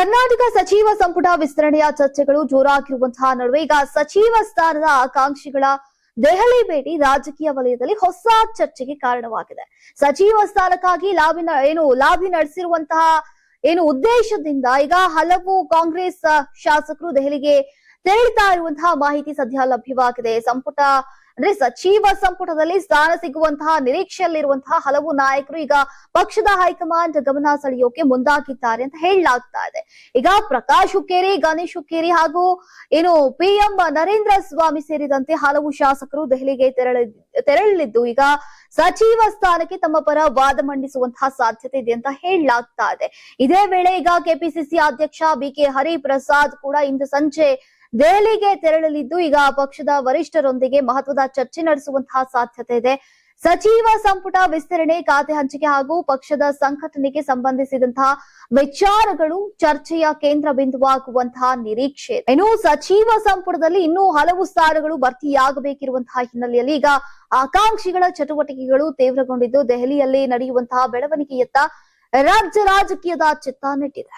ಕರ್ನಾಟಕ ಸಚಿವ ಸಂಪುಟ ವಿಸ್ತರಣೆಯ ಚರ್ಚೆಗಳು ಜೋರಾಗಿರುವಂತಹ ನಡುವೆ ಈಗ ಸಚಿವ ಸ್ಥಾನದ ಆಕಾಂಕ್ಷಿಗಳ ದೆಹಲಿ ಭೇಟಿ ರಾಜಕೀಯ ವಲಯದಲ್ಲಿ ಹೊಸ ಚರ್ಚೆಗೆ ಕಾರಣವಾಗಿದೆ. ಸಚಿವ ಸ್ಥಾನಕ್ಕಾಗಿ ಲಾಬಿ ನಡೆಸಿರುವಂತಹ ಉದ್ದೇಶದಿಂದ ಈಗ ಹಲವು ಕಾಂಗ್ರೆಸ್ ಶಾಸಕರು ದೆಹಲಿಗೆ ತೆರಳುತ್ತಾ ಇರುವಂತಹ ಮಾಹಿತಿ ಸದ್ಯ ಲಭ್ಯವಾಗಿದೆ. ಸಚಿವ ಸಂಪುಟದಲ್ಲಿ ಸ್ಥಾನ ಸಿಗುವಂತಹ ನಿರೀಕ್ಷೆಯಲ್ಲಿರುವಂತಹ ಹಲವು ನಾಯಕರು ಈಗ ಪಕ್ಷದ ಹೈಕಮಾಂಡ್ ಗಮನ ಸೆಳೆಯೋಕೆ ಮುಂದಾಗಿದ್ದಾರೆ ಅಂತ ಹೇಳಲಾಗ್ತಾ ಇದೆ. ಈಗ ಪ್ರಕಾಶ್ ಹುಕ್ಕೇರಿ, ಗಣೇಶ್ ಹುಕ್ಕೇರಿ ಹಾಗೂ ಪಿಎಂ ನರೇಂದ್ರ ಸ್ವಾಮಿ ಸೇರಿದಂತೆ ಹಲವು ಶಾಸಕರು ದೆಹಲಿಗೆ ತೆರಳಲಿದ್ದು ಈಗ ಸಚಿವ ಸ್ಥಾನಕ್ಕೆ ತಮ್ಮ ಪರ ವಾದ ಮಂಡಿಸುವಂತಹ ಸಾಧ್ಯತೆ ಇದೆ ಅಂತ ಹೇಳಲಾಗ್ತಾ ಇದೆ. ಇದೇ ವೇಳೆ ಈಗ ಕೆಪಿಸಿಸಿ ಅಧ್ಯಕ್ಷ ಬಿಕೆ ಹರಿಪ್ರಸಾದ್ ಕೂಡ ಇಂದು ಸಂಜೆ ದೆಹಲಿಗೆ ತೆರಳಲಿದ್ದು ಈಗ ಪಕ್ಷದ ವರಿಷ್ಠರೊಂದಿಗೆ ಮಹತ್ವದ ಚರ್ಚೆ ನಡೆಸುವಂತಹ ಸಾಧ್ಯತೆ ಇದೆ. ಸಚಿವ ಸಂಪುಟ ವಿಸ್ತರಣೆ, ಖಾತೆ ಹಂಚಿಕೆ ಹಾಗೂ ಪಕ್ಷದ ಸಂಘಟನೆಗೆ ಸಂಬಂಧಿಸಿದಂತಹ ವಿಚಾರಗಳು ಚರ್ಚೆಯ ಕೇಂದ್ರ ಬಿಂದುವಾಗುವಂತಹ ನಿರೀಕ್ಷೆ. ಸಚಿವ ಸಂಪುಟದಲ್ಲಿ ಇನ್ನೂ ಹಲವು ಸ್ಥಾನಗಳು ಭರ್ತಿಯಾಗಬೇಕಿರುವಂತಹ ಹಿನ್ನೆಲೆಯಲ್ಲಿ ಈಗ ಆಕಾಂಕ್ಷಿಗಳ ಚಟುವಟಿಕೆಗಳು ತೀವ್ರಗೊಂಡಿದ್ದು ದೆಹಲಿಯಲ್ಲಿ ನಡೆಯುವಂತಹ ಬೆಳವಣಿಗೆಯತ್ತ ರಾಜ್ಯ ರಾಜಕೀಯದ ಚಿತ್ತ ನೆಟ್ಟಿದೆ.